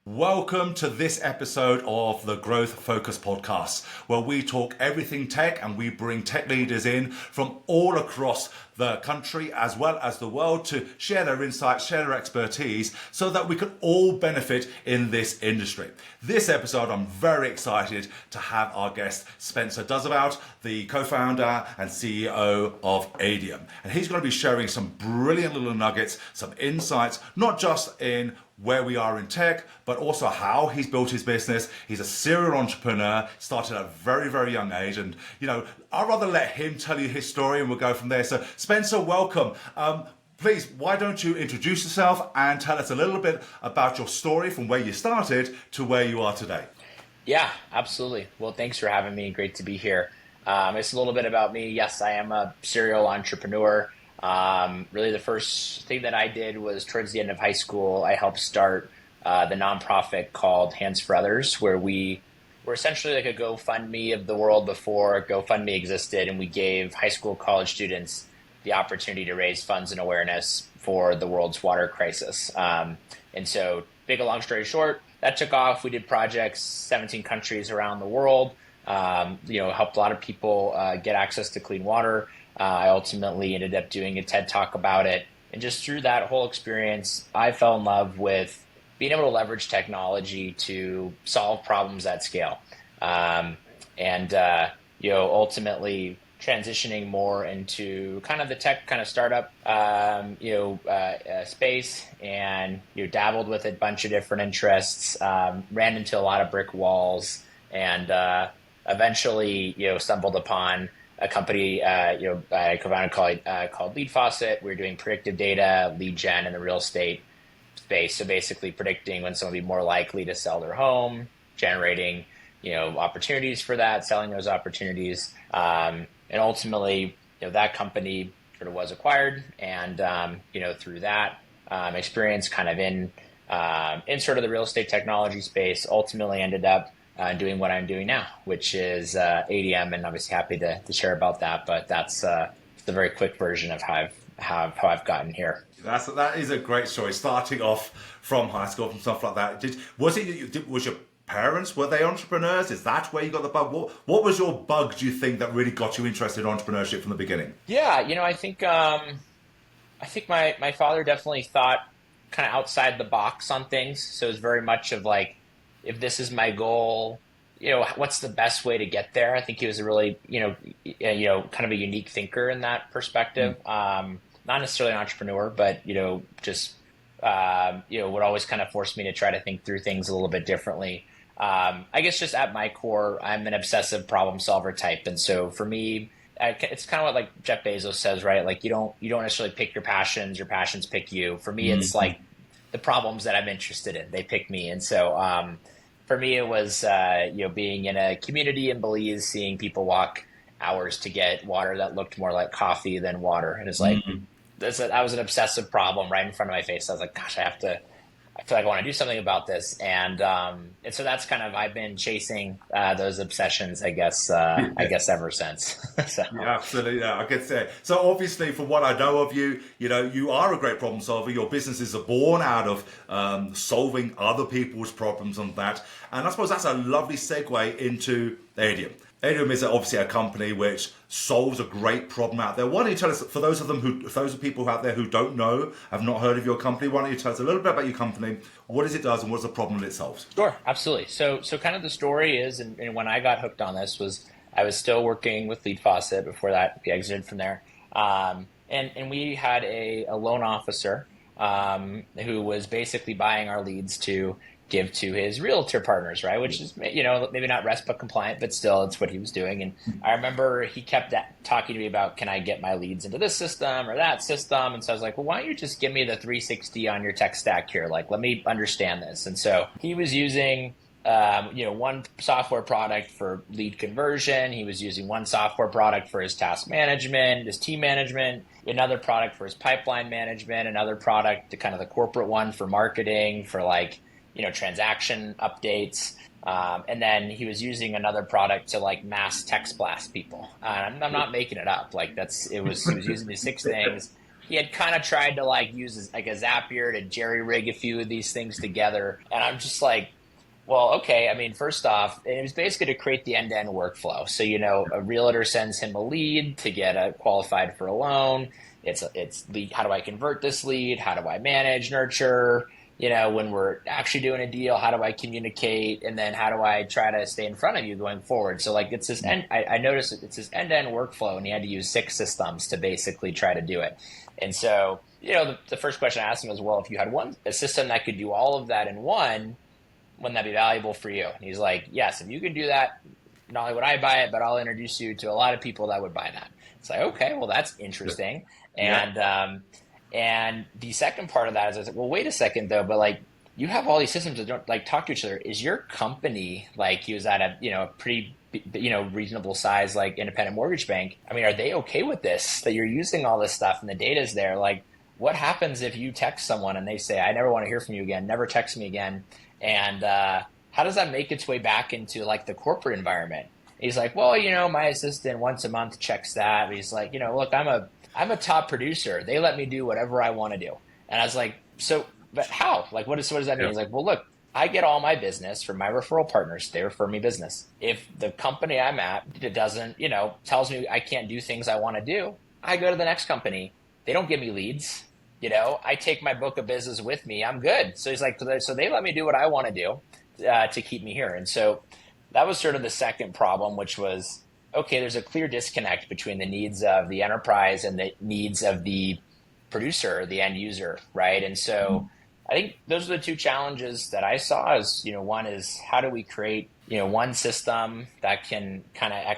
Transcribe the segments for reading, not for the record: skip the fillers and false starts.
Welcome to this episode of the Growth Focus Podcast, where we talk everything tech and we bring tech leaders in from all across the country as well as the world to share their insights, share their expertise so that we can all benefit in this industry. This episode, I'm very excited to have our guest, Spencer Dusebout, the co-founder and CEO of Aidium. And he's going to be sharing some brilliant little nuggets, some insights, not just in where we are in tech, but also how he's built his business. He's a serial entrepreneur, started at a very, very young age. And, I'd rather let him tell you his story and we'll go from there. So Spencer, welcome. Please, why don't you introduce yourself and tell us a little bit about your story from where you started to where you are today. Yeah, absolutely. Well, thanks for having me. Great to be here. It's a little bit about me. Yes, I am a serial entrepreneur. Really, the first thing that I did was towards the end of high school, I helped start the nonprofit called Hands for Others, where we were essentially like a GoFundMe of the world before GoFundMe existed, and we gave high school, college students the opportunity to raise funds and awareness for the world's water crisis. And so, big, long story short, that took off. We did projects, 17 countries around the world. Helped a lot of people get access to clean water. I ultimately ended up doing a TED Talk about it. And just through that whole experience, I fell in love with being able to leverage technology to solve problems at scale. Ultimately transitioning more into kind of the tech kind of startup, space, and dabbled with a bunch of different interests, ran into a lot of brick walls, and eventually, stumbled upon a company, I co-founded called Lead Faucet. We were doing predictive data, lead gen in the real estate space. So basically predicting when someone would be more likely to sell their home, generating, opportunities for that, selling those opportunities. And ultimately, that company sort of was acquired. And, through that experience kind of in sort of the real estate technology space, ultimately ended up doing what I'm doing now, which is Adium, and obviously happy to share about that. But that's the very quick version of how I've gotten here. That is a great story. Starting off from high school and stuff like that. Was your parents, were they entrepreneurs? Is that where you got the bug? What was your bug, do you think, that really got you interested in entrepreneurship from the beginning? Yeah, I think my father definitely thought kind of outside the box on things. So it was very much of like, if this is my goal, what's the best way to get there? I think he was a really, kind of a unique thinker in that perspective. Not necessarily an entrepreneur, but, would always kind of force me to try to think through things a little bit differently. I guess just at my core, I'm an obsessive problem solver type. And so for me, it's kind of what like Jeff Bezos says, right? Like you don't necessarily pick your passions pick you. For me, it's like the problems that I'm interested in, they pick me. And so, for me, it was, being in a community in Belize, seeing people walk hours to get water that looked more like coffee than water. And it's like, that was an obsessive problem right in front of my face. I was like, gosh, I feel like I want to do something about this. And so that's kind of, I've been chasing those obsessions, I guess ever since. So. Yeah, absolutely. Yeah, I could say. So obviously, from what I know of you, you are a great problem solver. Your businesses are born out of solving other people's problems and that. And I suppose that's a lovely segue into Aidium. Adium is obviously a company which solves a great problem out there. Why don't you tell us, for those people out there who don't know, have not heard of your company, why don't you tell us a little bit about your company, what is it does, and what's the problem that it solves? Sure, absolutely. So kind of the story is, and when I got hooked on this was, I was still working with Lead Faucet. Before that, we exited from there. And we had a loan officer who was basically buying our leads to give to his realtor partners, right? Which is, maybe not RESPA compliant, but still it's what he was doing. And I remember he kept talking to me about, can I get my leads into this system or that system? And so I was like, well, why don't you just give me the 360 on your tech stack here? Like, let me understand this. And so he was using, one software product for lead conversion. He was using one software product for his task management, his team management, another product for his pipeline management, another product, kind of the corporate one for marketing, for like, transaction updates. And then he was using another product to like mass text blast people. I'm not making it up. Like he was using these 6 things. he had kind of tried to like use like a Zapier to jerry rig a few of these things together. And I'm just like, well, okay. I mean, first off, it was basically to create the end-to-end workflow. So, a realtor sends him a lead to get qualified for a loan. It's lead. How do I convert this lead? How do I manage, nurture? When we're actually doing a deal, how do I communicate? And then how do I try to stay in front of you going forward? So like it's this, I noticed it's this end-to-end workflow, and he had to use 6 systems to basically try to do it. And so, the first question I asked him was, well, if you had a system that could do all of that in one, wouldn't that be valuable for you? And he's like, yes, if you could do that, not only would I buy it, but I'll introduce you to a lot of people that would buy that. It's like, okay, well, that's interesting. And the second part of that is I said, well, wait a second though, but like you have all these systems that don't like talk to each other. Is your company, like he was at a pretty reasonable size like independent mortgage bank? I mean, are they okay with this, that you're using all this stuff and the data's there? Like what happens if you text someone and they say, I never want to hear from you again, never text me again? And how does that make its way back into like the corporate environment? He's like, well, my assistant once a month checks that. But he's like, look, I'm a top producer. They let me do whatever I want to do. And I was like, so, but how? Like, what does that mean? He's like, well, look, I get all my business from my referral partners. They refer me business. If the company I'm at, it doesn't, tells me I can't do things I want to do, I go to the next company. They don't give me leads. I take my book of business with me. I'm good. So he's like, so they let me do what I want to do to keep me here. And so that was sort of the second problem, which was, okay, there's a clear disconnect between the needs of the enterprise and the needs of the producer, the end user, right? And so I think those are the two challenges that I saw is, one is how do we create, one system that can kind of,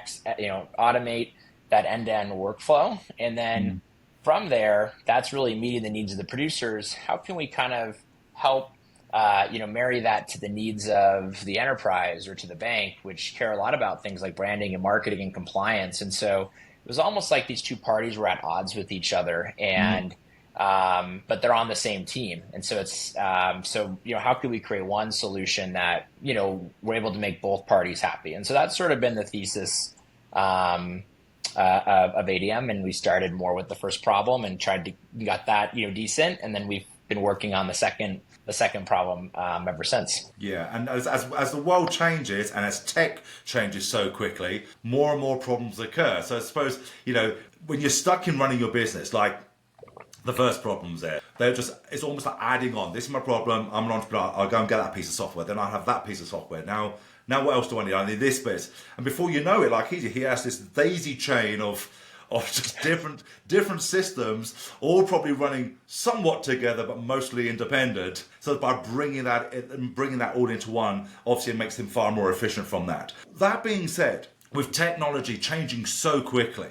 automate that end-to-end workflow. And then from there, that's really meeting the needs of the producers. How can we kind of help marry that to the needs of the enterprise or to the bank, which care a lot about things like branding and marketing and compliance. And so it was almost like these two parties were at odds with each other, and but they're on the same team. And so it's how can we create one solution that we're able to make both parties happy? And so that's sort of been the thesis of Adium, and we started more with the first problem and got that decent, and then we've been working on the second problem ever since. Yeah, and as the world changes and as tech changes so quickly, more and more problems occur. So I suppose, when you're stuck in running your business, like the first problem's there, it's almost like adding on. This is my problem. I'm an entrepreneur. I'll go and get that piece of software. Then I'll have that piece of software. Now what else do I need? I need this bit. And before you know it, like he has this daisy chain of just different systems, all probably running somewhat together, but mostly independent. So by bringing that all into one, obviously it makes them far more efficient from that. That being said, with technology changing so quickly,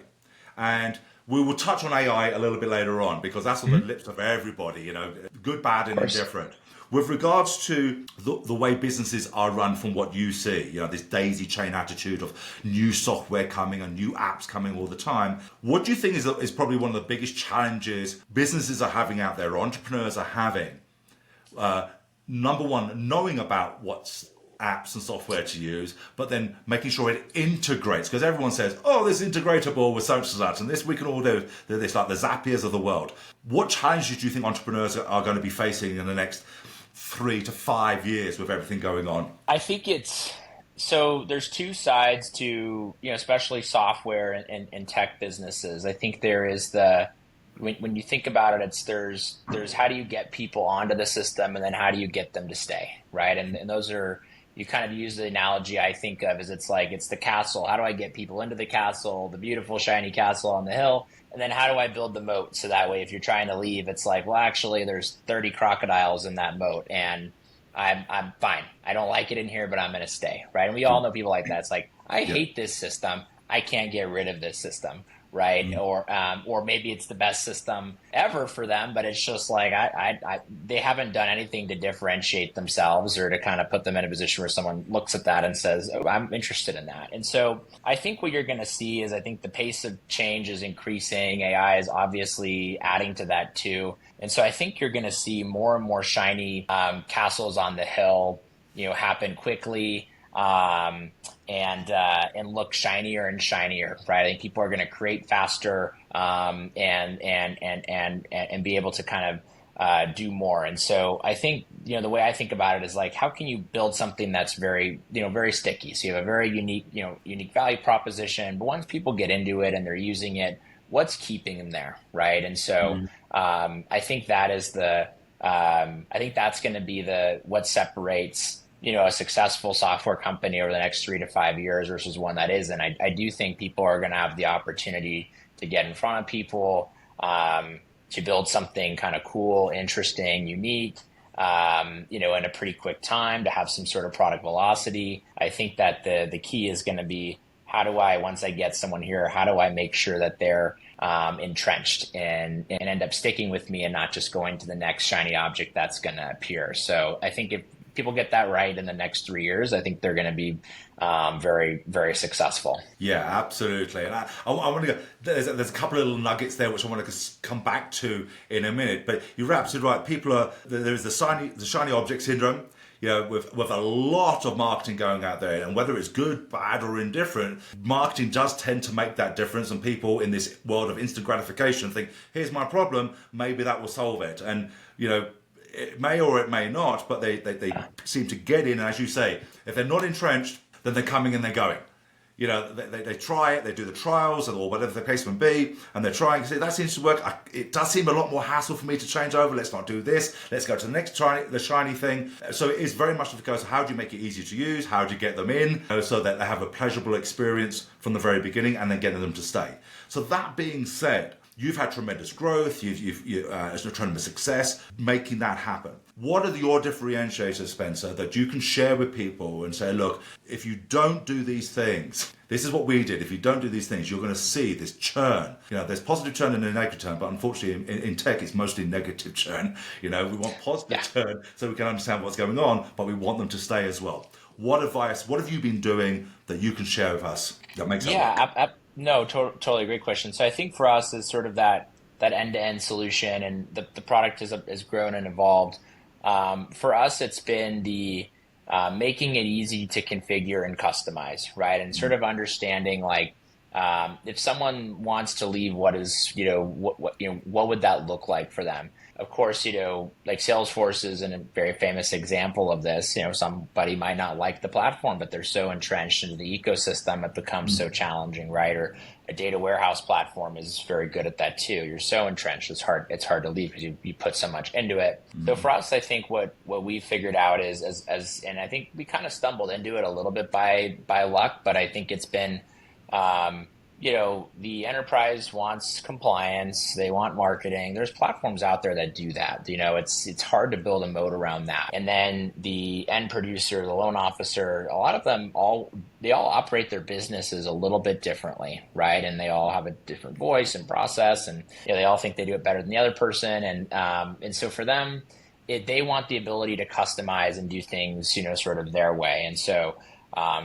and we will touch on AI a little bit later on because that's on the lips of everybody, good, bad, and indifferent. With regards to the way businesses are run from what you see, this daisy chain attitude of new software coming and new apps coming all the time, what do you think is probably one of the biggest challenges businesses are having out there, entrepreneurs are having? Number one, knowing about what's apps and software to use, but then making sure it integrates, because everyone says, oh, this is integratable with such and such, and this we can all do this, like the Zapiers of the world. What challenges do you think entrepreneurs are going to be facing in the next 3 to 5 years with everything going on? I think there's two sides to, especially software and tech businesses. I think there is when you think about it, there's how do you get people onto the system, and then how do you get them to stay, right? And those are, you kind of use the analogy I think of as it's the castle. How do I get people into the castle, the beautiful shiny castle on the hill? And then how do I build the moat so that way if you're trying to leave, it's like, well, actually there's 30 crocodiles in that moat and I'm fine. I don't like it in here, but I'm going to stay, right? And we all know people like that. It's like, I hate this system. I can't get rid of this system, right? Or maybe it's the best system ever for them, but it's just like they haven't done anything to differentiate themselves or to kind of put them in a position where someone looks at that and says, oh, I'm interested in that. And so I think what you're going to see is I think the pace of change is increasing. AI is obviously adding to that too. And so I think you're going to see more and more shiny castles on the hill, happen quickly. and look shinier and shinier, right? I think people are going to create faster, and be able to kind of do more. And so I think, the way I think about it is like, how can you build something that's very, very sticky? So you have a very unique value proposition, but once people get into it and they're using it, what's keeping them there, right? And so I think that is I think that's going to be what separates, a successful software company over the next 3 to 5 years versus one that isn't. I do think people are going to have the opportunity to get in front of people, to build something kind of cool, interesting, unique, in a pretty quick time, to have some sort of product velocity. I think that the key is going to be, once I get someone here, how do I make sure that they're entrenched and end up sticking with me and not just going to the next shiny object that's going to appear. So I think if people get that right in the next 3 years, I think they're going to be very, very successful. Yeah, absolutely. And I want to go, there's a couple of little nuggets there which I want to come back to in a minute, but you're absolutely right. There's the shiny object syndrome, with a lot of marketing going out there, and whether it's good, bad, or indifferent, marketing does tend to make that difference. And people in this world of instant gratification think, here's my problem, maybe that will solve it. And, it may or it may not, but they seem to get in. And as you say, if they're not entrenched, then they're coming and they're going. They try it, they do the trials or whatever the case may be, and they're trying to say, that seems to work. It does seem a lot more hassle for me to change over. Let's not do this. Let's go to the next the shiny thing. So it is very much the case of how do you make it easy to use? How do you get them in so that they have a pleasurable experience from the very beginning, and then getting them to stay. So that being said, you've had tremendous growth, you've tremendous success making that happen. What are your differentiators, Spencer, that you can share with people and say, look, if you don't do these things, this is what we did. If you don't do these things, you're going to see this churn. There's positive churn and a negative churn, but unfortunately in tech, it's mostly negative churn. We want positive churn so we can understand what's going on, but we want them to stay as well. What have you been doing that you can share with us that makes it work? No, totally great question. So I think for us is sort of that end-to-end solution, and the product has grown and evolved. For us, it's been the making it easy to configure and customize, right? And sort of understanding like if someone wants to leave, what would that look like for them? Of course, like Salesforce is a very famous example of this. Somebody might not like the platform, but they're so entrenched into the ecosystem, it becomes so challenging, right? Or a data warehouse platform is very good at that too. You're so entrenched, it's hard to leave because you put so much into it. So for us, I think what we figured out is and I think we kind of stumbled into it a little bit by luck, but I think it's been the enterprise wants compliance, they want marketing. There's platforms out there that do that. It's hard to build a moat around that. And then the end producer, the loan officer, a lot of them they all operate their businesses a little bit differently, right? And they all have a different voice and process, and they all think they do it better than the other person. And so for them, they want the ability to customize and do things, sort of their way. And so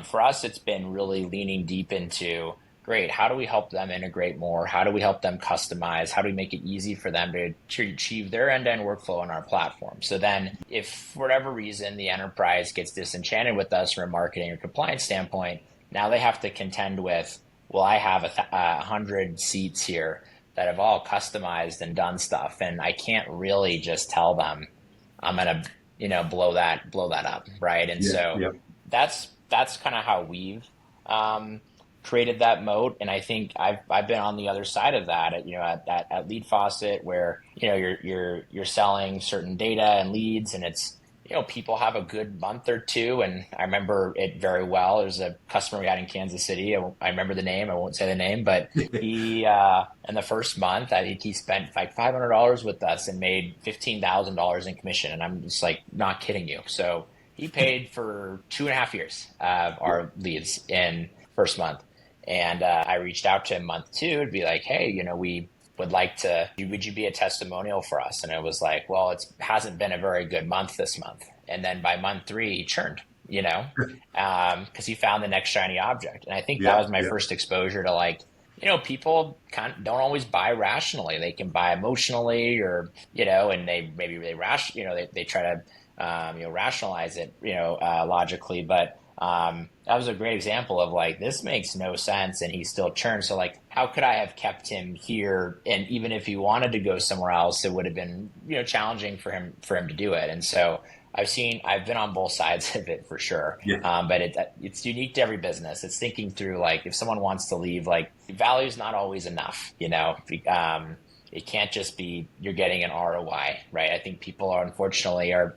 for us, it's been really leaning deep into, great, how do we help them integrate more? How do we help them customize? How do we make it easy for them to achieve their end-to-end workflow on our platform? So then if for whatever reason the enterprise gets disenchanted with us from a marketing or compliance standpoint, now they have to contend with, well, I have 100 seats here that have all customized and done stuff, and I can't really just tell them I'm going to, blow that up, right? And that's kind of how we've created that moat. And I think I've been on the other side of that at Lead Faucet, where you're selling certain data and leads, and it's people have a good month or two. And I remember it very well. There's a customer we had in Kansas City. I remember the name. I won't say the name, but he in the first month, I think he spent like $500 with us and made $15,000 in commission. And I'm just like, not kidding you. So he paid for 2.5 years of our leads in first month. And I reached out to him month 2 to be like, hey, we would like to, would you be a testimonial for us? And it was like, well, it hasn't been a very good month this month. And then by month 3, he churned, because he found the next shiny object. And I think that was my first exposure to like, people don't always buy rationally. They can buy emotionally, or, and they maybe they they try to rationalize it, logically. But that was a great example of like, this makes no sense, and he still churned. So like, how could I have kept him here? And even if he wanted to go somewhere else, it would have been, challenging for him to do it. And so I've been on both sides of it for sure. Yeah. But it's unique to every business. It's thinking through, like, if someone wants to leave, like, value is not always enough, it can't just be you're getting an ROI, right? I think people unfortunately are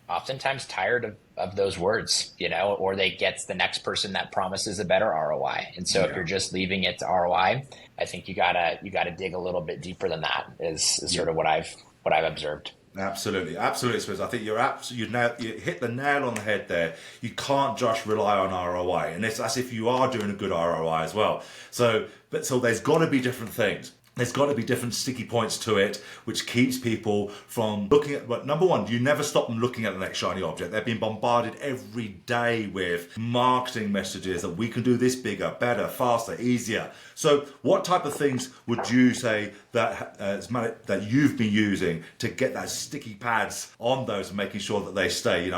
oftentimes tired of those words, or they get the next person that promises a better ROI. And so if you're just leaving it to ROI, I think you gotta dig a little bit deeper than that is sort of what I've observed. Absolutely, Spencer. I think you hit the nail on the head there. You can't just rely on ROI, and it's as if you are doing a good ROI as well. So there's got to be different things. There's got to be different sticky points to it, which keeps people from looking at. But number one, you never stop them looking at the next shiny object. They're being bombarded every day with marketing messages that we can do this bigger, better, faster, easier. So, what type of things would you say that that you've been using to get that sticky pads on those and making sure that they stay?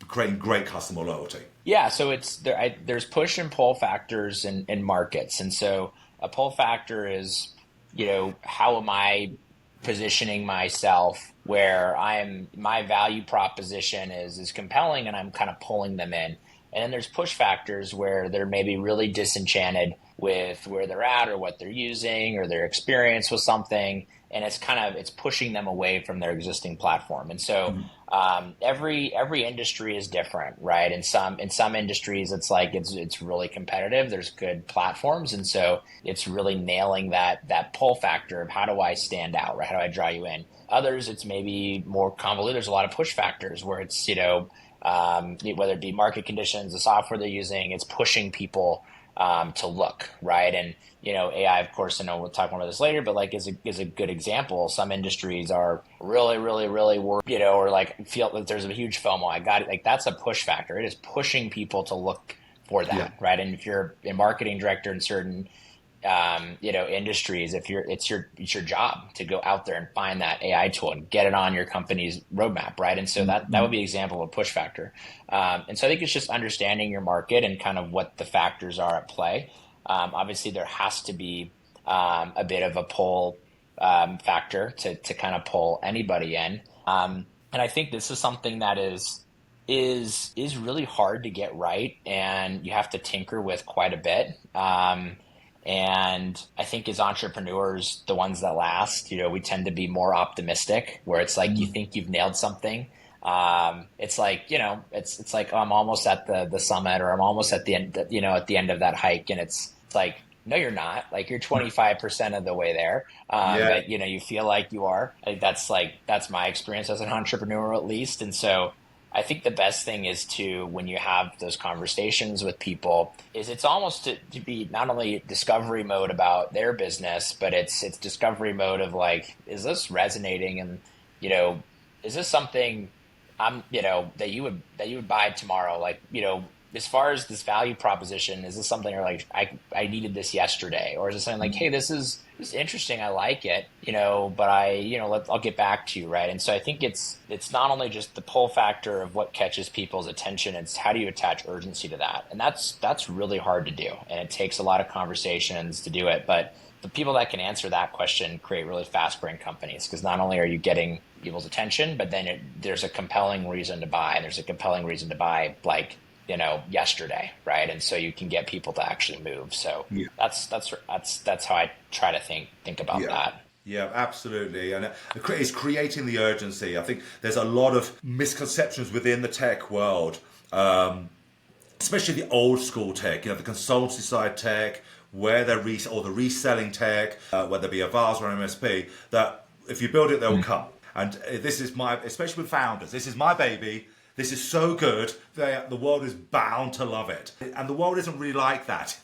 Creating great customer loyalty. Yeah, so there's push and pull factors in markets, and so a pull factor is, how am I positioning myself where my value proposition is compelling, and I'm kind of pulling them in. And then there's push factors where they're maybe really disenchanted with where they're at or what they're using or their experience with something, and it's pushing them away from their existing platform. And so every industry is different, right? In some industries, it's like it's really competitive. There's good platforms, and so it's really nailing that pull factor of how do I stand out, right? How do I draw you in? Others, it's maybe more convoluted. There's a lot of push factors where it's whether it be market conditions, the software they're using, it's pushing people to look, right? And AI, of course, I know we'll talk more about this later, but like is a good example. Some industries are really, really, really worried, or like feel that there's a huge FOMO. I got it. Like that's a push factor. It is pushing people to look for that, right? And if you're a marketing director in certain industries, it's your job to go out there and find that AI tool and get it on your company's roadmap, right? And so that would be an example of a push factor. And so I think it's just understanding your market and kind of what the factors are at play. Obviously, there has to be a bit of a pull factor to kind of pull anybody in. And I think this is something that is really hard to get right, and you have to tinker with quite a bit. And I think as entrepreneurs, the ones that last, we tend to be more optimistic, where it's like you think you've nailed something. It's like, it's like, oh, I'm almost at the summit, or I'm almost at the end, at the end of that hike. And it's like, no, you're not. Like you're 25% of the way there. But you feel like you are. I think that's my experience as an entrepreneur, at least. And so I think the best thing is when you have those conversations with people, is it's almost to be not only discovery mode about their business, but it's discovery mode of like, is this resonating? And, is this something that you would buy tomorrow? Like, as far as this value proposition, is this something where like, I needed this yesterday? Or is it something like, hey, this is interesting, I like it, but I'll get back to you, right? And so I think it's not only just the pull factor of what catches people's attention, it's how do you attach urgency to that? And that's really hard to do, and it takes a lot of conversations to do it. But the people that can answer that question create really fast-growing companies, because not only are you getting people's attention, but then there's a compelling reason to buy, and there's a compelling reason to buy like yesterday, right? And so you can get people to actually move. So that's how I try to think about that. Yeah, absolutely. And it's creating the urgency. I think there's a lot of misconceptions within the tech world, especially the old school tech, the consultancy side tech, where they're or the reselling tech, whether it be a VAS or an MSP, that if you build it, they'll come. And this is especially with founders, this is my baby. This is so good, the world is bound to love it. And the world isn't really like that.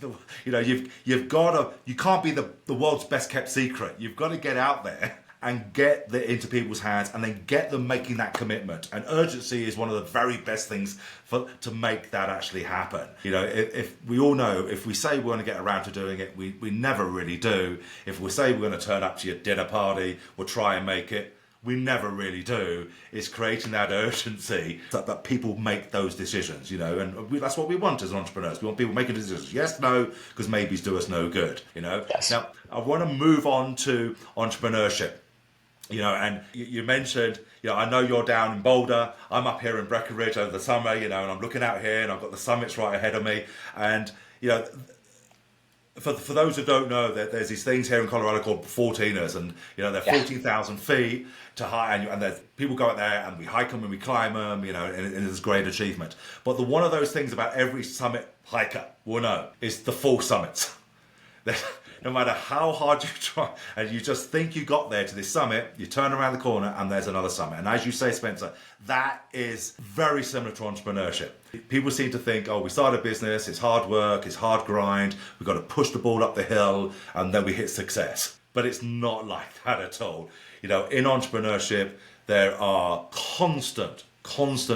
You've got to, you can't be the world's best kept secret. You've got to get out there and get it into people's hands, and then get them making that commitment. And urgency is one of the very best things to make that actually happen. If we all know, if we say we're going to get around to doing it, we never really do. If we say we're going to turn up to your dinner party, we'll try and make it. we never really do, is creating that urgency that people make those decisions, and that's what we want as entrepreneurs. We want people making decisions. Yes, no, because maybes do us no good, Yes. Now, I want to move on to entrepreneurship. And you mentioned, I know you're down in Boulder. I'm up here in Breckenridge over the summer, and I'm looking out here and I've got the summits right ahead of me. And, for those who don't know, there's these things here in Colorado called 14ers, and they're 14,000 feet to high, and there's people go out there and we hike them and we climb them, and it's a great achievement. But one of those things about every summit hiker will know is the full summits. No matter how hard you try, and you just think you got there to this summit, you turn around the corner and there's another summit. And as you say, Spencer, that is very similar to entrepreneurship. People seem to think, we start a business, it's hard work, it's hard grind, we've got to push the ball up the hill, and then we hit success. But it's not like that at all. In entrepreneurship, there are constant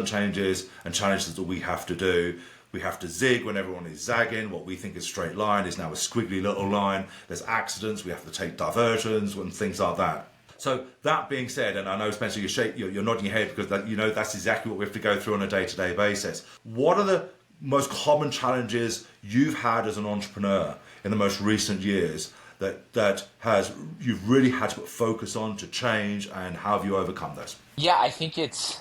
changes and challenges that we have to do. We have to zig when everyone is zagging. What we think is a straight line is now a squiggly little line. There's accidents. We have to take diversions and things like that. So that being said, and I know, Spencer, you're nodding your head because that's exactly what we have to go through on a day-to-day basis. What are the most common challenges you've had as an entrepreneur in the most recent years that you've really had to put focus on to change, and how have you overcome those? Yeah, I think it's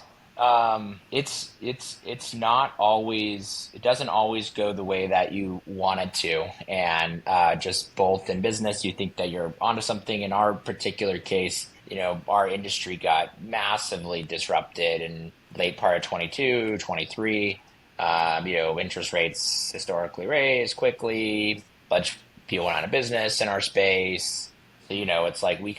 not always, it doesn't always go the way that you want it to. And just both in business, you think that you're onto something. In our particular case, our industry got massively disrupted in late part of 22, 23. Interest rates historically raised quickly, bunch of people went out of business in our space. So, it's like we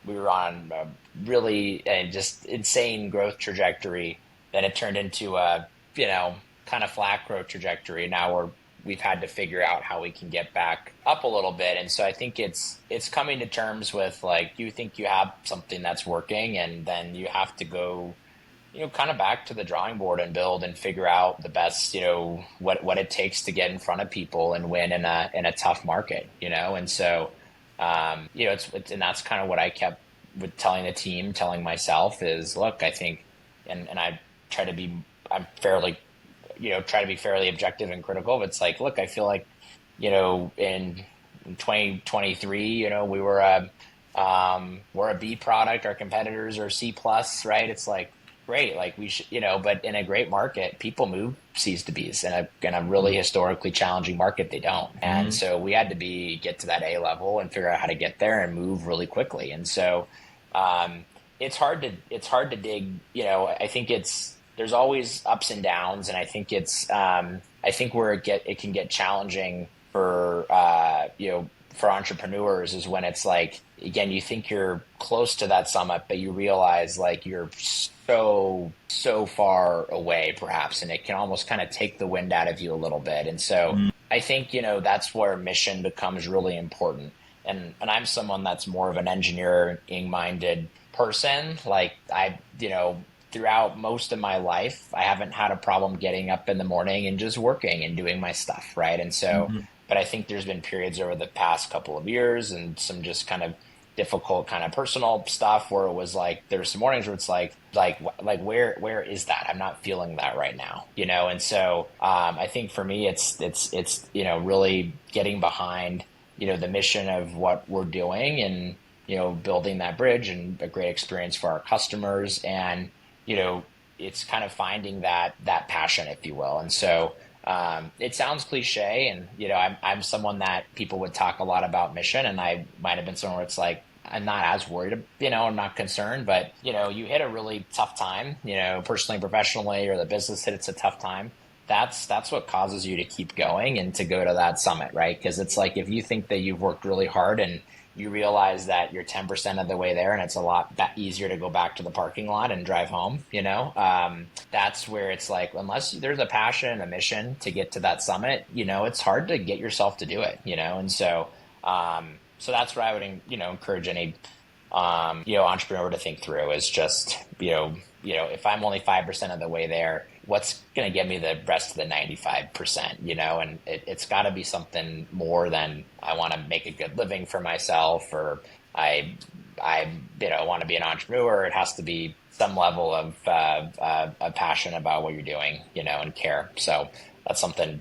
were on a really just insane growth trajectory. Then it turned into a, kind of flat growth trajectory. Now we've had to figure out how we can get back up a little bit. And so I think it's coming to terms with, like, you think you have something that's working, and then you have to go, kind of back to the drawing board and build and figure out the best, what it takes to get in front of people and win in a tough market, and so, it's and that's kind of what I kept with telling the team, telling myself is, look, I think, and I try to be, try to be fairly objective and critical, but it's like, look, I feel like, in 2023, we were we're a B product, our competitors are C plus, right? It's like, great, like we should, but in a great market, people move C's to B's. In a really historically challenging market, they don't. And so we had to get to that A level and figure out how to get there and move really quickly. And so it's hard to dig, I think there's always ups and downs. And I think I think where it can get challenging for entrepreneurs is when it's like, again, you think you're close to that summit, but you realize, like, you're so far away perhaps, and it can almost kind of take the wind out of you a little bit. And so I think, that's where mission becomes really important. And I'm someone that's more of an engineering minded person. Like, throughout most of my life, I haven't had a problem getting up in the morning and just working and doing my stuff, right? And so, but I think there's been periods over the past couple of years and some just kind of difficult kind of personal stuff where it was like, there's some mornings where it's like where is that? I'm not feeling that right now, And so I think for me, it's really getting behind, the mission of what we're doing and, building that bridge and a great experience for our customers. And, it's kind of finding that passion, if you will. And so it sounds cliche, and I'm someone that people would talk a lot about mission, and I might have been someone where it's like, I'm not as worried, I'm not concerned, but you hit a really tough time, personally and professionally, or the business hits a tough time. That's what causes you to keep going and to go to that summit, right? Because it's like, if you think that you've worked really hard and you realize that you're 10% of the way there, and it's a lot easier to go back to the parking lot and drive home, that's where it's like, unless there's a passion and a mission to get to that summit, it's hard to get yourself to do it, and so, so that's what I would, encourage any, entrepreneur to think through is just, if I'm only 5% of the way there, what's going to get me the rest of the 95%, and it's got to be something more than I want to make a good living for myself, or I I want to be an entrepreneur. It has to be some level of passion about what you're doing, and care. So that's something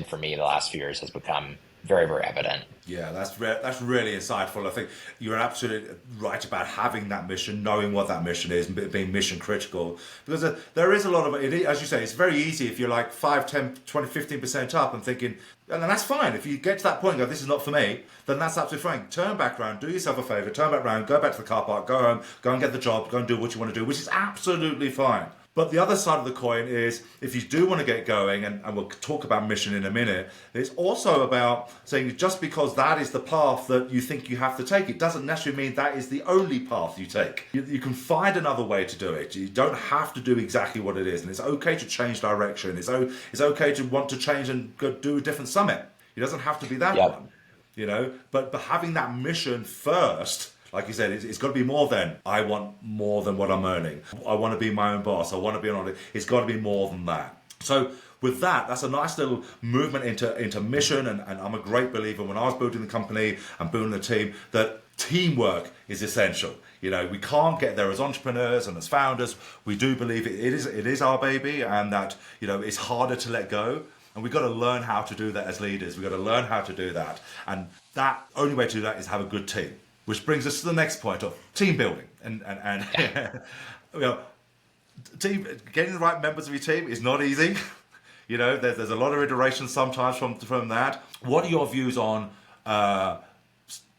for me the last few years has become very, very evident. Yeah, that's really insightful. I think you're absolutely right about having that mission, knowing what that mission is, and being mission critical. Because there is a lot of it, as you say, it's very easy if you're like 5, 10, 20, 15% up and thinking, and that's fine. If you get to that point and go, this is not for me, then that's absolutely fine. Turn back around, do yourself a favor, turn back around, go back to the car park, go home, go and get the job, go and do what you want to do, which is absolutely fine. But the other side of the coin is if you do want to get going, and we'll talk about mission in a minute, it's also about saying just because that is the path that you think you have to take, it doesn't necessarily mean that is the only path you take. You can find another way to do it. You don't have to do exactly what it is. And it's okay to change direction. It's okay to want to change and go do a different summit. It doesn't have to be that Yep. one. But having that mission first, like you said, it's got to be more than I want more than what I'm earning. I want to be my own boss. I want to be on it. It's got to be more than that. So with that, that's a nice little movement into mission. And I'm a great believer when I was building the company and building the team that teamwork is essential. We can't get there as entrepreneurs and as founders. We do believe it is our baby, and that it's harder to let go. And we've got to learn how to do that as leaders. We've got to learn how to do that. And that only way to do that is have a good team. Which brings us to the next point of team building. And team, getting the right members of your team is not easy. There's a lot of iterations sometimes from that. What are your views on not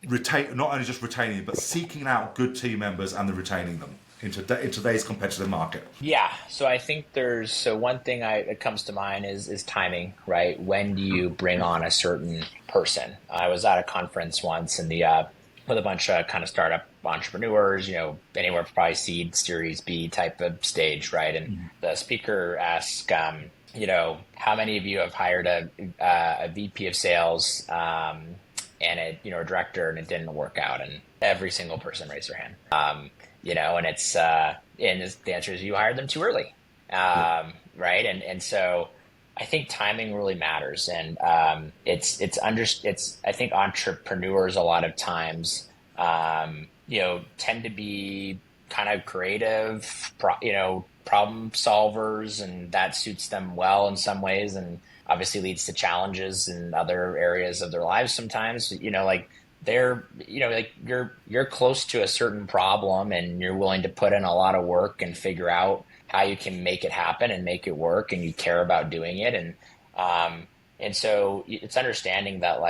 only just retaining, but seeking out good team members and then retaining them in today's competitive market? Yeah. So I think one thing that comes to mind is timing, right? When do you bring on a certain person? I was at a conference once with a bunch of kind of startup entrepreneurs, anywhere from probably seed, Series B type of stage, right? And the speaker asked, how many of you have hired a VP of sales and a director, and it didn't work out? And every single person raised their hand. And it's the answer is you hired them too early, right? And so I think timing really matters, and I think entrepreneurs a lot of times, tend to be kind of creative, problem solvers, and that suits them well in some ways, and obviously leads to challenges in other areas of their lives sometimes. You're close to a certain problem, and you're willing to put in a lot of work and figure out how you can make it happen and make it work, and you care about doing it. And so it's understanding that,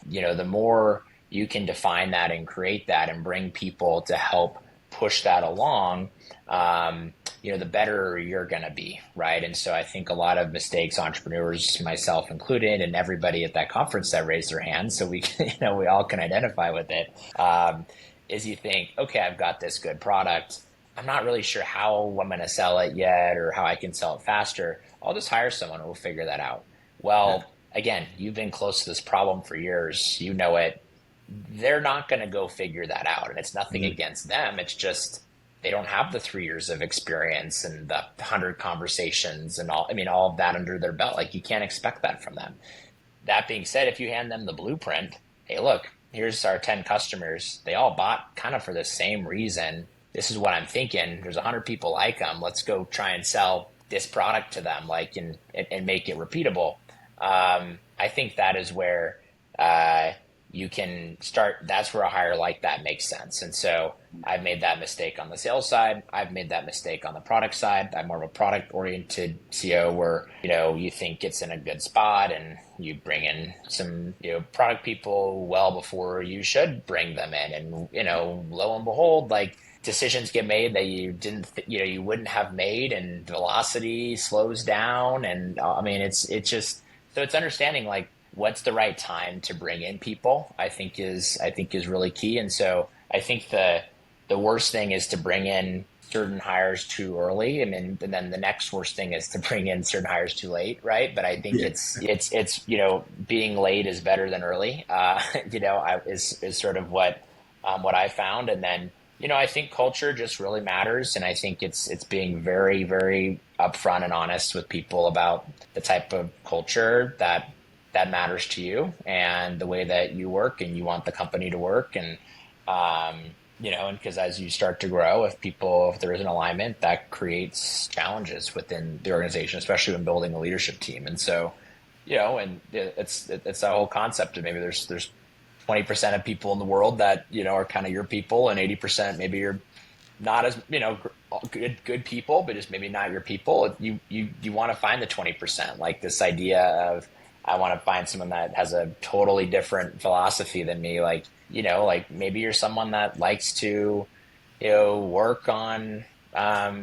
the more you can define that and create that and bring people to help push that along, the better you're going to be, right? And so I think a lot of mistakes entrepreneurs, myself included, and everybody at that conference that raised their hands, so we we all can identify with it, is you think, okay, I've got this good product. I'm not really sure how I'm going to sell it yet, or how I can sell it faster. I'll just hire someone who will figure that out. Well, again, you've been close to this problem for years. You know it. They're not going to go figure that out. And it's nothing against them. It's just they don't have the 3 years of experience and the 100 conversations and all of that under their belt. You can't expect that from them. That being said, if you hand them the blueprint, hey, look, here's our 10 customers. They all bought kind of for the same reason. This is what I'm thinking. There's 100 people like them. Let's go try and sell this product to them, and make it repeatable. I think that is where you can start. That's where a hire like that makes sense. And so I've made that mistake on the sales side. I've made that mistake on the product side. I'm more of a product oriented CEO where, you think it's in a good spot and you bring in some, product people well before you should bring them in. And, lo and behold, decisions get made that you didn't, you wouldn't have made, and velocity slows down. And it's just, so it's understanding what's the right time to bring in people, I think is really key. And so I think the worst thing is to bring in certain hires too early, and then the next worst thing is to bring in certain hires too late, right? But I think it's being late is better than early. Is sort of what I found. And then I think culture just really matters, and I think it's being very, very upfront and honest with people about the type of culture that matters to you and the way that you work and you want the company to work. And And because as you start to grow, if there is an alignment, that creates challenges within the organization, especially when building a leadership team. And so, and it's that whole concept of maybe there's 20% of people in the world that, are kind of your people, and 80% maybe you're not as, good people, but just maybe not your people. You want to find the 20%, like this idea of, I want to find someone that has a totally different philosophy than me. Like maybe you're someone that likes to, work on, at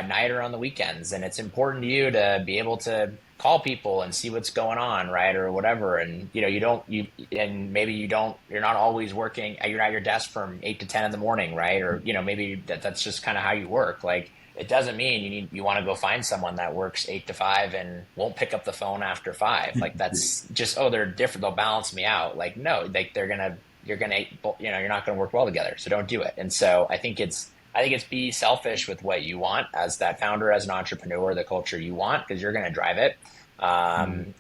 night or on the weekends. And it's important to you to be able to call people and see what's going on, right? Or whatever. And, and maybe you're not always working, you're at your desk from 8 to 10 in the morning, right? Or, maybe that's just kind of how you work. Like, it doesn't mean you want to go find someone that works 8 to 5 and won't pick up the phone after 5. Like, that's just, they're different, they'll balance me out. Like, no, like you're not going to work well together. So don't do it. And so I think it's be selfish with what you want as that founder, as an entrepreneur, the culture you want, because you're going to drive it. And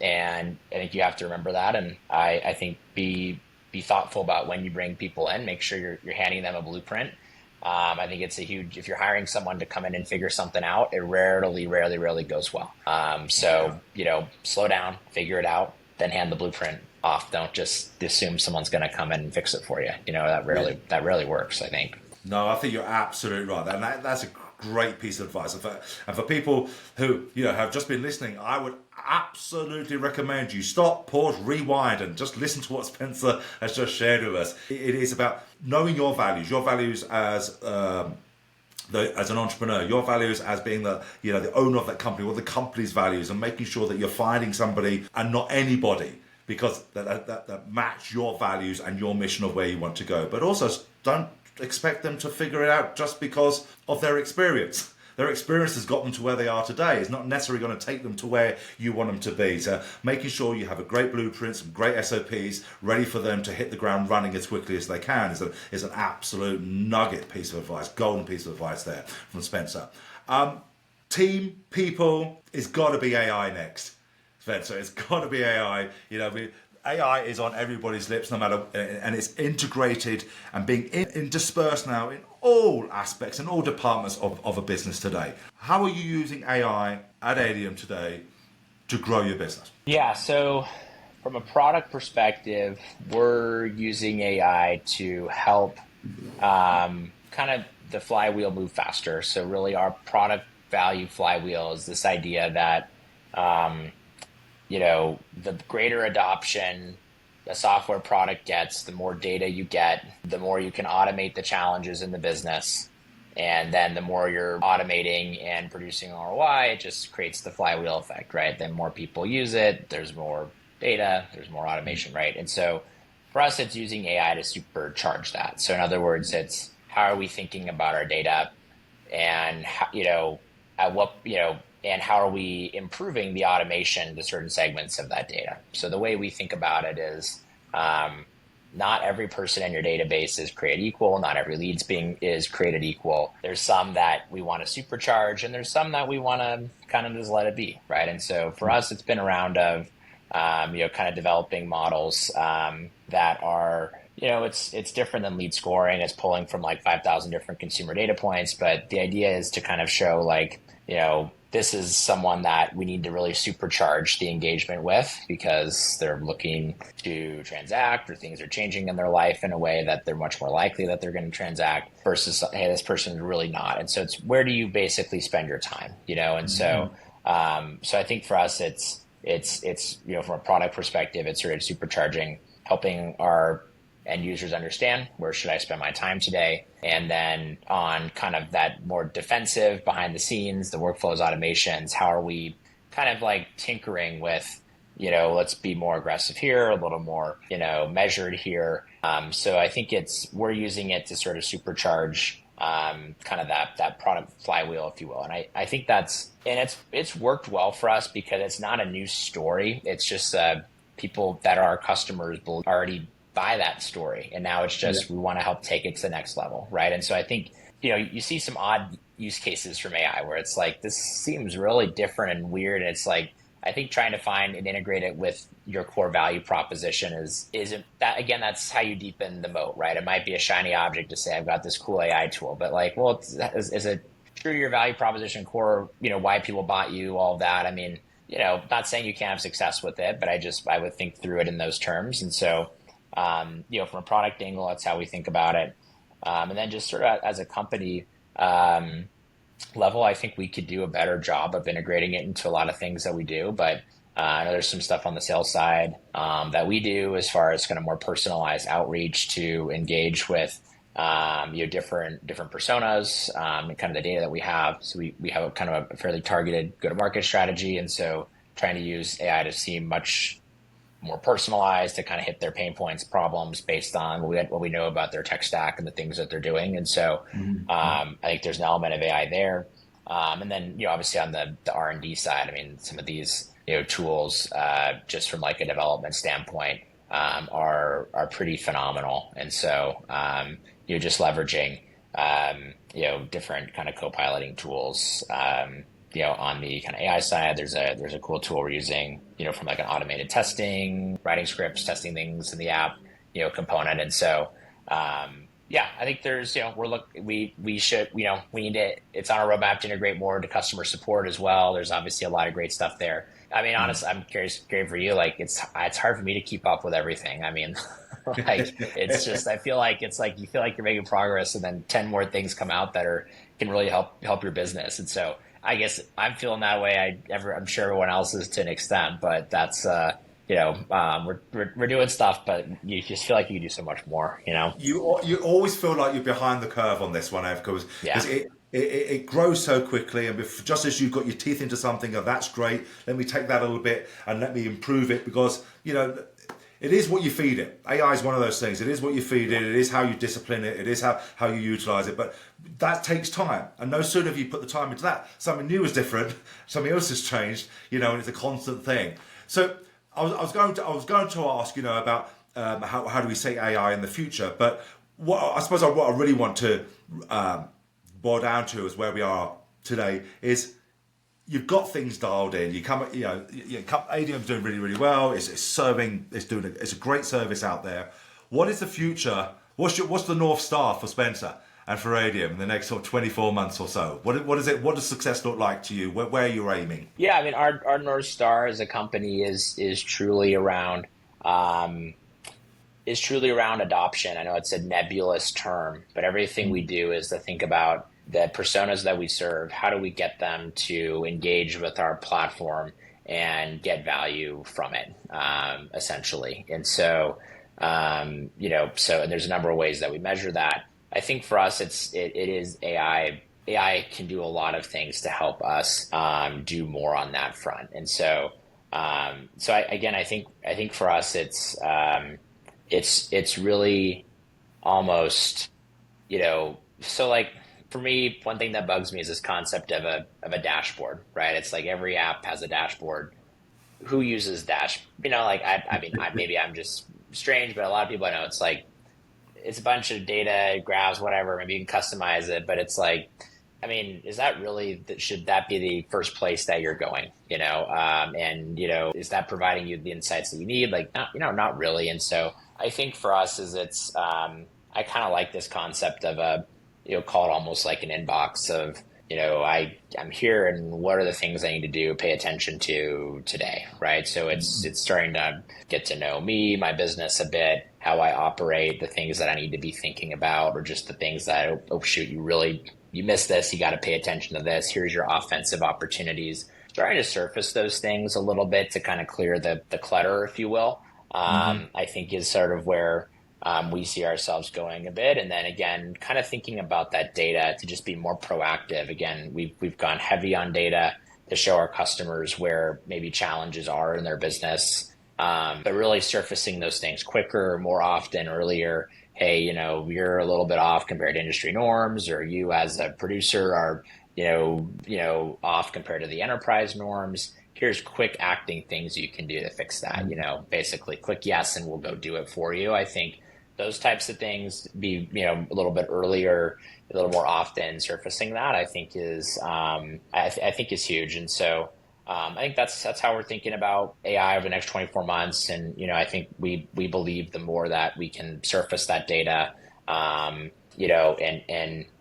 I think you have to remember that. And I think be thoughtful about when you bring people in, make sure you're handing them a blueprint. I think it's if you're hiring someone to come in and figure something out, it rarely goes well. So, slow down, figure it out, then hand the blueprint off. Don't just assume someone's going to come in and fix it for you. That rarely works, I think. No, I think you're absolutely right. And that's a great piece of advice. And for people who, have just been listening, I would absolutely recommend you stop, pause, rewind, and just listen to what Spencer has just shared with us. It is about knowing your values as an entrepreneur, your values as being the owner of that company, or the company's values, and making sure that you're finding somebody and not anybody, because that match your values and your mission of where you want to go. But also, don't expect them to figure it out just because of their experience. Their experience has got them to where they are today. It's not necessarily going to take them to where you want them to be. So making sure you have a great blueprint, some great SOPs ready for them to hit the ground running as quickly as they can is an absolute nugget piece of advice, golden piece of advice there from Spencer. Team, people, it's got to be AI next, Spencer. It's got to be AI. AI is on everybody's lips, no matter, and it's integrated and being dispersed now in all aspects and all departments of a business today. How are you using AI at Adium today to grow your business? Yeah, so from a product perspective, we're using AI to help kind of the flywheel move faster. So really our product value flywheel is this idea that the greater adoption a software product gets, the more data you get, the more you can automate the challenges in the business. And then the more you're automating and producing ROI, it just creates the flywheel effect, right? Then more people use it, there's more data, there's more automation, right? And so for us, it's using AI to supercharge that. So in other words, it's how are we thinking about our data, and and how are we improving the automation to certain segments of that data? So the way we think about it is not every person in your database is created equal. Not every lead is created equal. There's some that we want to supercharge, and there's some that we want to kind of just let it be, right? And so for us, it's been a round of kind of developing models that are, it's different than lead scoring. It's pulling from like 5,000 different consumer data points, but the idea is to kind of show like, this is someone that we need to really supercharge the engagement with because they're looking to transact, or things are changing in their life in a way that they're much more likely that they're going to transact, versus, hey, this person is really not. And so it's, where do you basically spend your time, And so, so I think for us, it's from a product perspective, it's sort of supercharging, helping our end users understand where should I spend my time today. And then on kind of that more defensive behind the scenes, the workflows, automations, how are we kind of like tinkering with, let's be more aggressive here, a little more, measured here. So I think we're using it to sort of supercharge kind of that product flywheel, if you will. And I think it's worked well for us because it's not a new story. It's just people that are our customers already buy that story. And now it's just, we want to help take it to the next level. Right. And so I think, you see some odd use cases from AI where it's like, this seems really different and weird. And it's like, I think trying to find and integrate it with your core value proposition isn't that, again, that's how you deepen the moat, right? It might be a shiny object to say I've got this cool AI tool, but like, well, is it true to your value proposition, core, why people bought you, all of that? I mean, not saying you can't have success with it, but I would think through it in those terms. And so, from a product angle, that's how we think about it. And then just sort of as a company, level, I think we could do a better job of integrating it into a lot of things that we do. But I know there's some stuff on the sales side that we do as far as kind of more personalized outreach to engage with different personas and kind of the data that we have. So we have a kind of a fairly targeted go-to-market strategy, and so trying to use AI to seem much more personalized to kind of hit their pain points, problems based on what we know about their tech stack and the things that they're doing. And so I think there's an element of AI there. And then, obviously on the R&D side, I mean, some of these, tools just from like a development standpoint are pretty phenomenal. And so, just leveraging, different kind of co-piloting tools, on the kind of AI side, there's a cool tool we're using, from like an automated testing, writing scripts, testing things in the app, component. And so, I think there's, we should, we need to, it's on our roadmap to integrate more into customer support as well. There's obviously a lot of great stuff there. I mean, honestly, I'm curious, Gary, for you, like it's hard for me to keep up with everything. I mean, like it's just, I feel like it's like, you feel like you're making progress and then 10 more things come out that can really help your business. And so I guess I'm feeling that way. I'm sure everyone else is to an extent, but that's, we're doing stuff, but you just feel like you can do so much more, You always feel like you're behind the curve on this one, Ev, because Yeah. it grows so quickly, and just as you've got your teeth into something, that's great. Let me take that a little bit and let me improve it, because it is what you feed it. AI is one of those things. It is what you feed it. It is how you discipline it. It is how you utilize it. But that takes time. And no sooner have you put the time into that, something new is different, something else has changed, and it's a constant thing. So I was going to ask, about how do we say AI in the future? But what I really want to boil down to is where we are today is you've got things dialed in. Adium's doing really, really well. It's a great service out there. What is the future? What's the North Star for Spencer and for Aidium in the next sort of 24 months or so? What does success look like to you? Where are you aiming? Yeah, I mean, our North Star as a company is truly around adoption. I know it's a nebulous term, but everything we do is to think about the personas that we serve. How do we get them to engage with our platform and get value from it, essentially? And so, and there's a number of ways that we measure that. I think for us, it is AI. AI can do a lot of things to help us do more on that front. And so, I think for us, it's really almost, so like for me, one thing that bugs me is this concept of a dashboard, right? It's like every app has a dashboard. Who uses maybe I'm just strange, but a lot of people I know, it's like, it's a bunch of data, graphs, whatever. Maybe you can customize it, but it's like, I mean, should that be the first place that you're going? Is that providing you the insights that you need? Like, not really. And so I think for us I kind of like this concept of call it almost like an inbox of, I'm here and what are the things I need to do, pay attention to today, right? So it's starting to get to know me, my business a bit, how I operate, the things that I need to be thinking about, or just the things that, oh shoot, you missed this, you got to pay attention to this, here's your offensive opportunities. Trying to surface those things a little bit to kind of clear the clutter, if you will, I think is sort of where we see ourselves going a bit. And then again, kind of thinking about that data to just be more proactive. Again, we've gone heavy on data to show our customers where maybe challenges are in their business, but really surfacing those things quicker, more often, earlier. Hey, you're a little bit off compared to industry norms, or you as a producer are, off compared to the enterprise norms. Here's quick acting things you can do to fix that. Basically click yes and we'll go do it for you. I think those types of things be, a little bit earlier, a little more often surfacing that, I think is, I think is huge. And so, I think that's how we're thinking about AI over the next 24 months. And, I think we believe the more that we can surface that data, and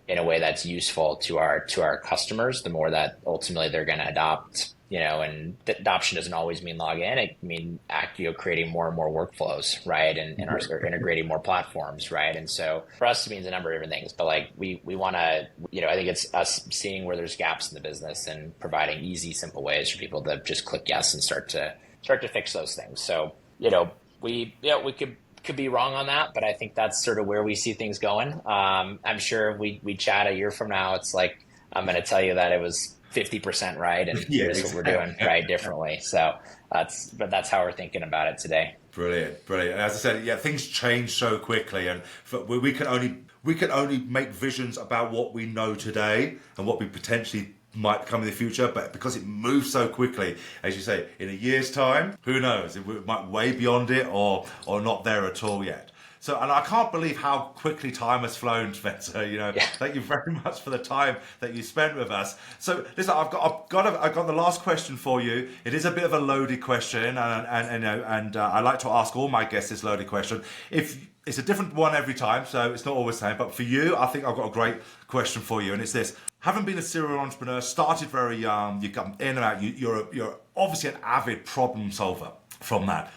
in a way that's useful to our customers, the more that ultimately they're going to adopt. And adoption doesn't always mean log in. It mean creating more and more workflows, right? And or integrating more platforms, right? And so for us, it means a number of different things. But like we want to, I think it's us seeing where there's gaps in the business and providing easy, simple ways for people to just click yes and start to fix those things. So we could be wrong on that, but I think that's sort of where we see things going. I'm sure if we chat a year from now, it's like I'm going to tell you that it was 50% right, and Yeah, here's what we're doing right differently. So that's how we're thinking about it today. Brilliant. As I said, yeah, things change so quickly, and we can only make visions about what we know today and what we potentially might come in the future. But because it moves so quickly, as you say, in a year's time, who knows? It might way beyond it, or not there at all yet. So, and I can't believe how quickly time has flown, Spencer. Thank you very much for the time that you spent with us. So, listen, I've got the last question for you. It is a bit of a loaded question, and I like to ask all my guests this loaded question. If it's a different one every time, so it's not always the same. But for you, I think I've got a great question for you, and it's this: having been a serial entrepreneur, started very young, you come in and out. You're obviously an avid problem solver from that.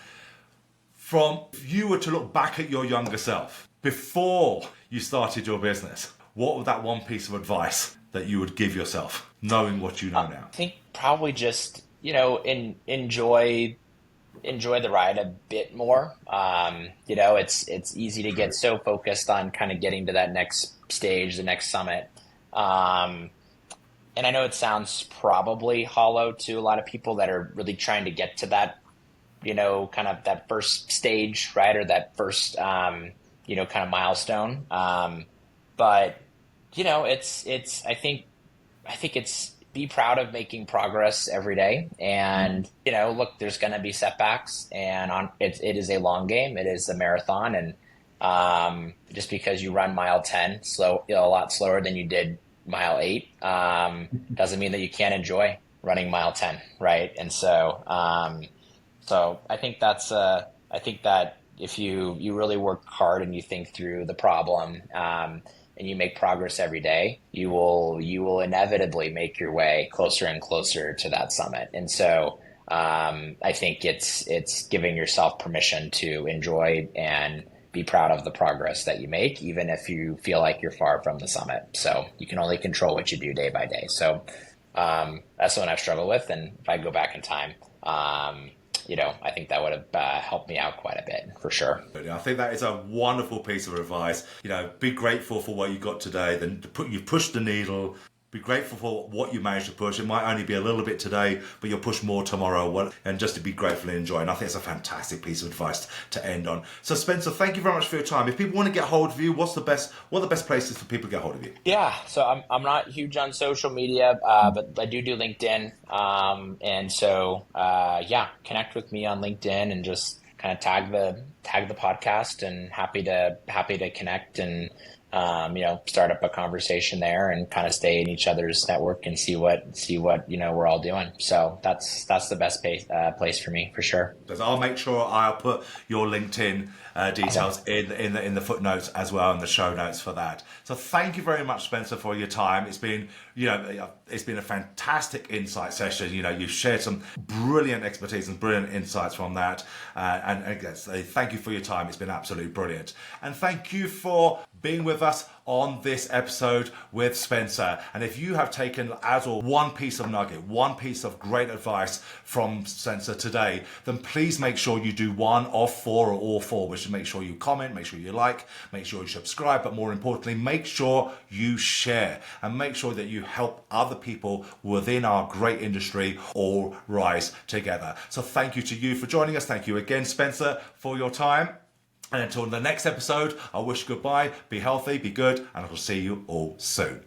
If you were to look back at your younger self before you started your business, what would that one piece of advice that you would give yourself, knowing what you know now? I think probably just enjoy the ride a bit more. It's easy to get so focused on kind of getting to that next stage, the next summit. And I know it sounds probably hollow to a lot of people that are really trying to get to that, kind of that first stage, right? Or that first, kind of milestone. But, I think it's be proud of making progress every day. And, look, there's going to be setbacks, and it is a long game. It is a marathon. And just because you run mile 10 a lot slower than you did mile 8, doesn't mean that you can't enjoy running mile 10, right? And so, I think I think that if you really work hard and you think through the problem, and you make progress every day, you will inevitably make your way closer and closer to that summit. And so, I think it's giving yourself permission to enjoy and be proud of the progress that you make, even if you feel like you're far from the summit. So you can only control what you do day by day. So, that's what I've struggled with. And if I go back in time, I think that would have helped me out quite a bit, for sure. I think that is a wonderful piece of advice. Be grateful for what you got today. Then you've pushed the needle. Be grateful for what you managed to push. It might only be a little bit today, but you'll push more tomorrow. And just to be grateful and enjoy. And I think it's a fantastic piece of advice to end on. So Spencer, thank you very much for your time. If people want to get hold of you, what are the best places for people to get hold of you? Yeah, so I'm not huge on social media, but I do LinkedIn. And so, connect with me on LinkedIn and just kind of tag the podcast, and happy to connect and start up a conversation there and kind of stay in each other's network and see what we're all doing. So that's the best place for me, for sure. I'll make sure I'll put your LinkedIn details in the footnotes as well, in the show notes for that. So thank you very much, Spencer, for your time. It's been a fantastic insight session. You've shared some brilliant expertise and brilliant insights from that. And again, thank you for your time. It's been absolutely brilliant. And thank you for being with us on this episode with Spencer. And if you have taken as or one piece of nugget, one piece of great advice from Spencer today, then please make sure you do one of 4 or all 4, which is make sure you comment, make sure you like, make sure you subscribe, but more importantly, make sure you share and make sure that you help other people within our great industry all rise together. So thank you to you for joining us. Thank you again, Spencer, for your time. And until the next episode, I wish you goodbye, be healthy, be good, and I will see you all soon.